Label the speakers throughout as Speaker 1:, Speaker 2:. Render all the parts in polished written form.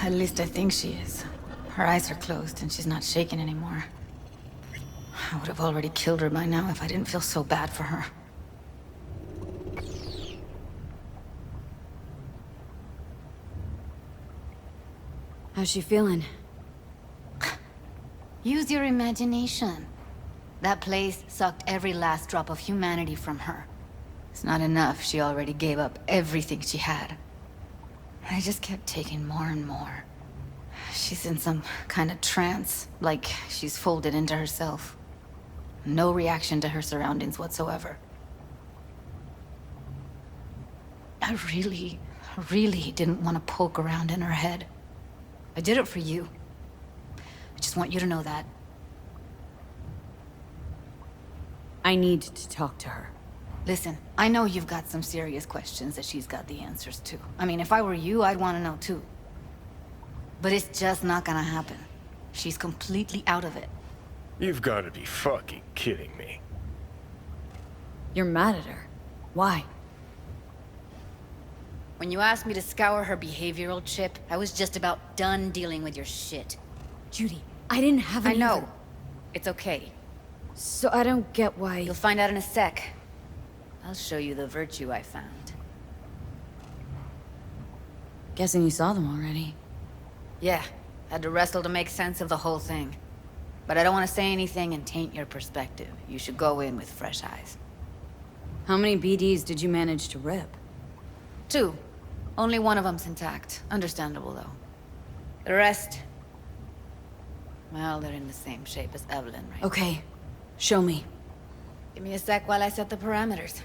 Speaker 1: At least I think she is. Her eyes are closed and she's not shaking anymore. I would have already killed her by now if I didn't feel so bad for her.
Speaker 2: How's she feeling?
Speaker 1: Use your imagination. That place sucked every last drop of humanity from her. It's not enough, she already gave up everything she had. I just kept taking more and more. She's in some kind of trance, like she's folded into herself. No reaction to her surroundings whatsoever. I really didn't want to poke around in her head. I did it for you. I just want you to know that.
Speaker 2: I need to talk to her.
Speaker 1: Listen, I know you've got some serious questions that she's got the answers to. I mean, if I were you, I'd want to know too. But it's just not gonna happen. She's completely out of it.
Speaker 3: You've got to be fucking kidding me.
Speaker 2: You're mad at her. Why?
Speaker 1: When you asked me to scour her behavioral chip, I was just about done dealing with your shit.
Speaker 2: Judy, I didn't have any...
Speaker 1: I know. It's okay.
Speaker 2: So I don't get why...
Speaker 1: You'll find out in a sec. I'll show you the virtue I found.
Speaker 2: Guessing you saw them already.
Speaker 1: Yeah, had to wrestle to make sense of the whole thing. But I don't want to say anything and taint your perspective. You should go in with fresh eyes.
Speaker 2: How many BDs did you manage to rip?
Speaker 1: 2. Only one of them's intact. Understandable, though. The rest... well, they're in the same shape as Evelyn, right?
Speaker 2: Okay, show me.
Speaker 1: Give me a sec while I set the parameters.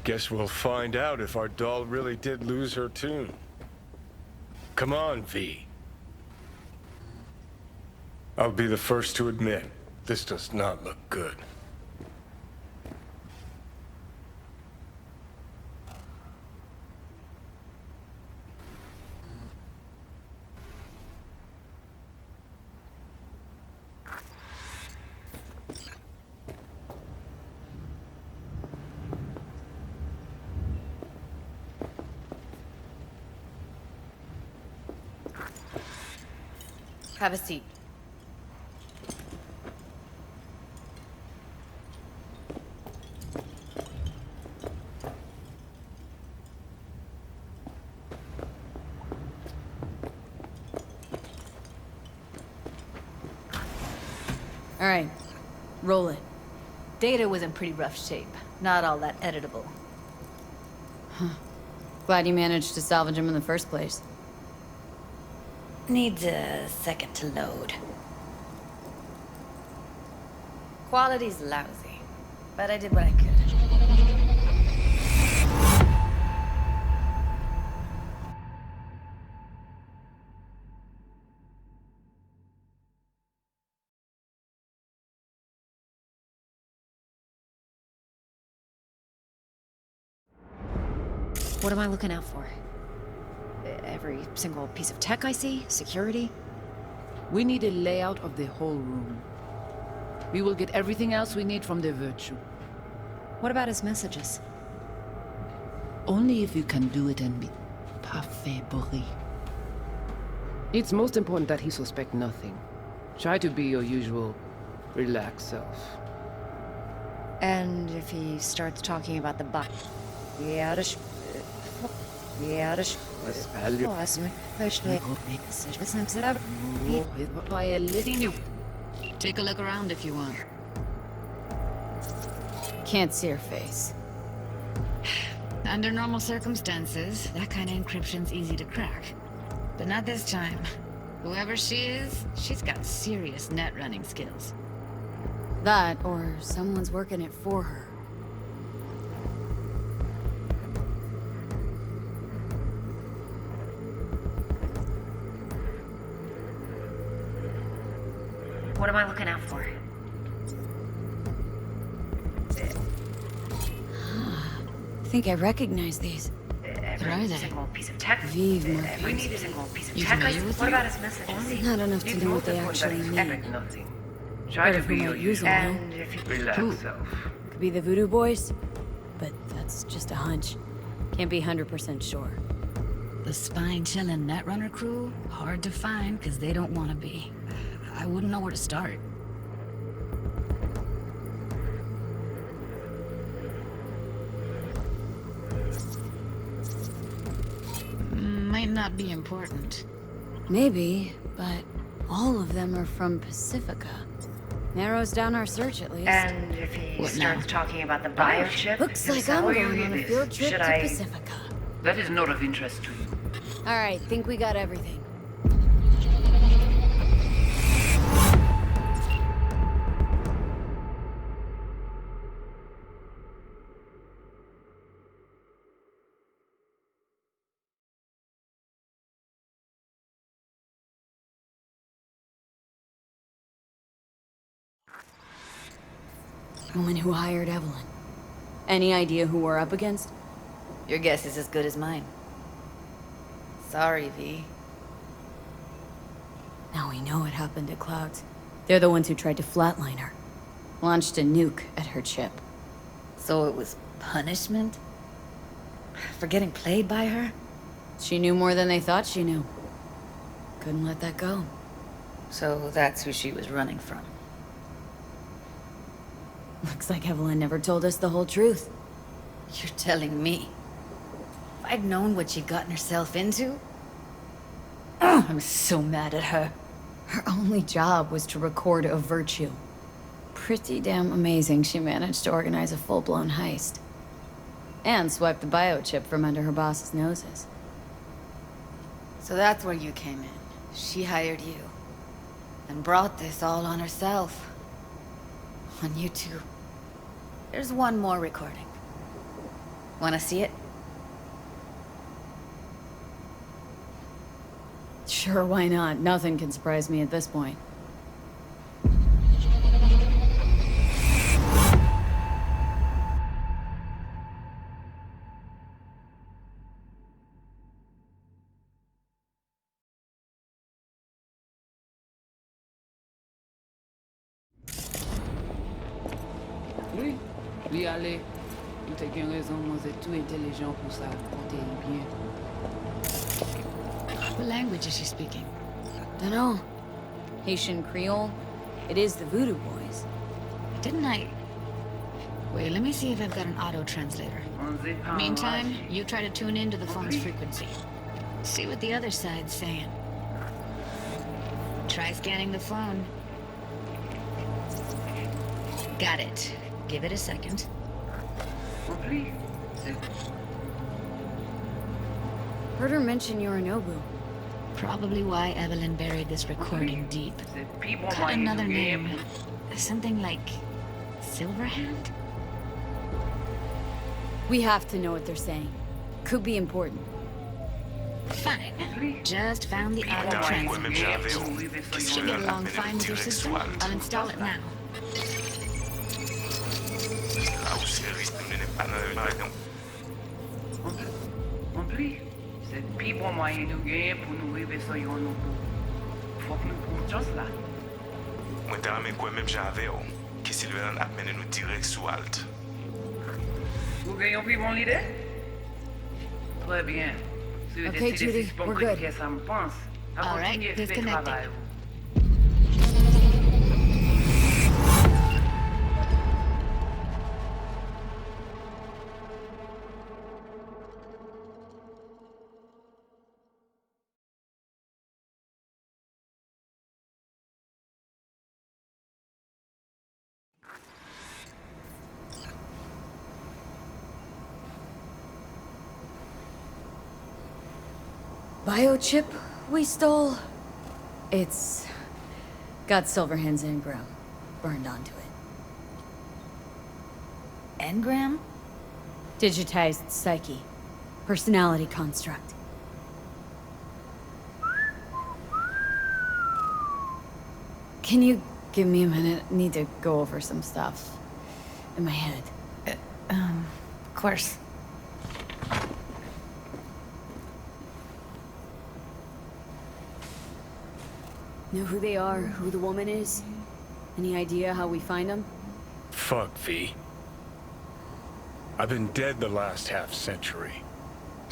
Speaker 3: Guess we'll find out if our doll really did lose her tune. Come on, V. I'll be the first to admit, this does not look good.
Speaker 1: Have a seat.
Speaker 2: All right, roll it.
Speaker 1: Data was in pretty rough shape. Not all that editable.
Speaker 2: Glad you managed to salvage him in the first place.
Speaker 1: Needs a second to load. Quality's lousy, but I did what I could.
Speaker 4: What am I looking out for? Every single piece of tech I see? Security?
Speaker 5: We need a layout of the whole room. We will get everything else we need from the Virtue.
Speaker 4: What about his messages?
Speaker 5: Only if you can do it and be parfait bourré. It's most important that he suspect nothing. Try to be your usual, relaxed self.
Speaker 4: And if he starts talking about the bot... Yeah,
Speaker 1: Take a look around if you want.
Speaker 2: Can't see her face.
Speaker 1: Under normal circumstances, that kind of encryption's easy to crack. But not this time. Whoever she is, she's got serious net running skills.
Speaker 2: That, or someone's working it for her.
Speaker 4: What am I looking out for?
Speaker 2: I think I recognize these.
Speaker 4: Every single piece of tech.
Speaker 2: Vive
Speaker 4: Every
Speaker 2: Morpheus.
Speaker 4: single piece of
Speaker 1: You
Speaker 4: tech.
Speaker 1: familiar with
Speaker 4: What
Speaker 1: them?
Speaker 4: about his messages?
Speaker 2: Not enough to know what they actually mean.
Speaker 3: Nothing.
Speaker 2: But
Speaker 3: Try to
Speaker 2: if
Speaker 3: be
Speaker 2: we
Speaker 3: your
Speaker 2: might use
Speaker 3: usual,
Speaker 2: them,
Speaker 4: And if you...
Speaker 3: relaxed self.
Speaker 2: Could be the Voodoo Boys, but that's just a hunch. Can't be 100% sure.
Speaker 6: The spine-chilling Netrunner crew, hard to find because they don't want to be. I wouldn't know where to start. Might not be important.
Speaker 2: Maybe, but all of them are from Pacifica. Narrows down our search, at least.
Speaker 7: And if he
Speaker 6: What
Speaker 7: starts
Speaker 6: now?
Speaker 7: talking about the biochip
Speaker 2: Looks like
Speaker 7: himself,
Speaker 2: I'm going on a field trip
Speaker 7: should
Speaker 2: to
Speaker 7: I...
Speaker 2: Pacifica.
Speaker 8: That is not of interest to you.
Speaker 2: Alright, think we got everything. Woman who hired Evelyn. Any idea who we're up against?
Speaker 1: Your guess is as good as mine. Sorry, V.
Speaker 2: Now we know what happened to Clouds. They're the ones who tried to flatline her. Launched a nuke at her chip.
Speaker 1: So it was punishment? For getting played by her?
Speaker 2: She knew more than they thought she knew. Couldn't let that go.
Speaker 1: So that's who she was running from.
Speaker 2: Looks like Evelyn never told us the whole truth.
Speaker 1: You're telling me? If I'd known what she'd gotten herself into? Ugh, I'm so mad at her.
Speaker 2: Her only job was to record a virtue. Pretty damn amazing she managed to organize a full-blown heist. And swipe the biochip from under her boss's noses.
Speaker 1: So that's where you came in. She hired you. And brought this all on herself. On you two. There's one more recording. Wanna see it?
Speaker 2: Sure, why not? Nothing can surprise me at this point.
Speaker 5: Oui, lui aller. Il te gen raison, moi c'est tout intelligent pour ça, compter bien.
Speaker 6: What language is she speaking?
Speaker 2: Dunno. Haitian Creole? It is the Voodoo Boys.
Speaker 6: Didn't I... Wait, let me see if I've got an auto-translator. Meantime, you try to tune into the phone's frequency. See what the other side's saying. Try scanning the phone. Got it. Give it a second.
Speaker 2: Heard her mention Yorinobu.
Speaker 6: Probably why Evelyn buried this recording deep. Got another name. Something like... Silverhand?
Speaker 2: We have to know what they're saying. Could be important.
Speaker 6: Fine. Just found the auto-translator. Should get along fine with your system. I'll install it now.
Speaker 8: Rempli. C'est le plus bon moyen nous gagner pour nous arriver sur Yorinobu. Faut que nous prenions chance là.
Speaker 9: Mwen te rame kwen menm jan ave yo, ki Silveran ap mene nou direk sou alt.
Speaker 8: Vous gagnez plus bon l'idée? Très bien. Si vous
Speaker 2: Okay,
Speaker 8: décidez
Speaker 2: Judy,
Speaker 8: si bon
Speaker 2: we're
Speaker 8: que
Speaker 2: good.
Speaker 8: ça me pense, à
Speaker 6: All right,
Speaker 8: continuer à faire le
Speaker 6: disconnecting.
Speaker 8: travail.
Speaker 2: Biochip we stole? It's got Silverhand's engram burned onto it.
Speaker 1: Engram?
Speaker 2: Digitized psyche. Personality construct. Can you give me a minute? I need to go over some stuff in my head.
Speaker 1: Of course.
Speaker 2: Know who they are, who the woman is? Any idea how we find them?
Speaker 3: Fuck, V. I've been dead the last half century.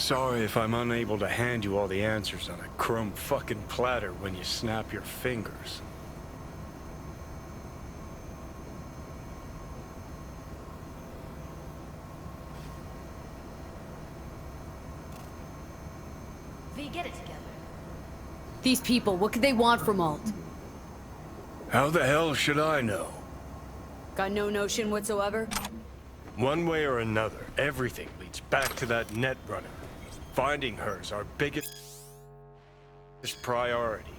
Speaker 3: Sorry if I'm unable to hand you all the answers on a chrome fucking platter when you snap your fingers.
Speaker 2: V, get it together. These people, what could they want from Alt?
Speaker 3: How the hell should I know?
Speaker 2: Got no notion whatsoever?
Speaker 3: One way or another, everything leads back to that net runner. Finding her's our biggest priority.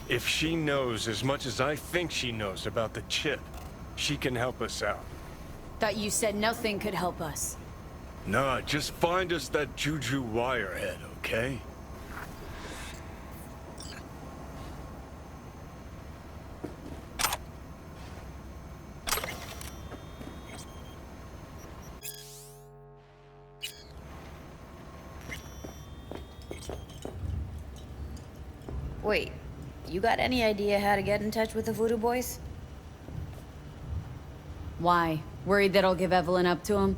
Speaker 3: If she knows as much as I think she knows about the chip, she can help us out.
Speaker 2: Thought you said nothing could help us.
Speaker 3: Nah, just find us that Juju wirehead, okay?
Speaker 6: Wait, you got any idea how to get in touch with the Voodoo Boys?
Speaker 2: Why? Worried that I'll give Evelyn up to him?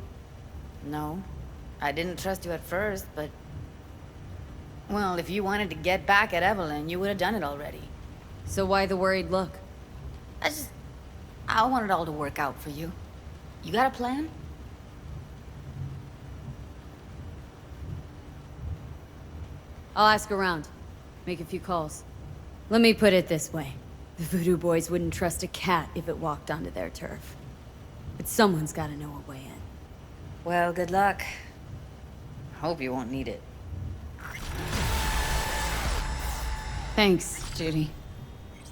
Speaker 6: No. I didn't trust you at first, but... Well, if you wanted to get back at Evelyn, you would have done it already.
Speaker 2: So why the worried look?
Speaker 6: I want it all to work out for you. You got a plan?
Speaker 2: I'll ask around. Make a few calls. Let me put it this way. The Voodoo Boys wouldn't trust a cat if it walked onto their turf. But someone's gotta know a way in.
Speaker 6: Well, good luck. Hope you won't need it.
Speaker 2: Thanks, Judy.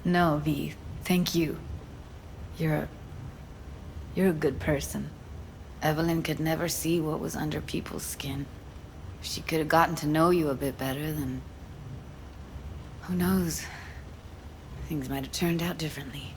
Speaker 1: No, V. Thank you. You're a good person.
Speaker 6: Evelyn could never see what was under people's skin. If she could have gotten to know you a bit better, then... Who knows? Things might have turned out differently.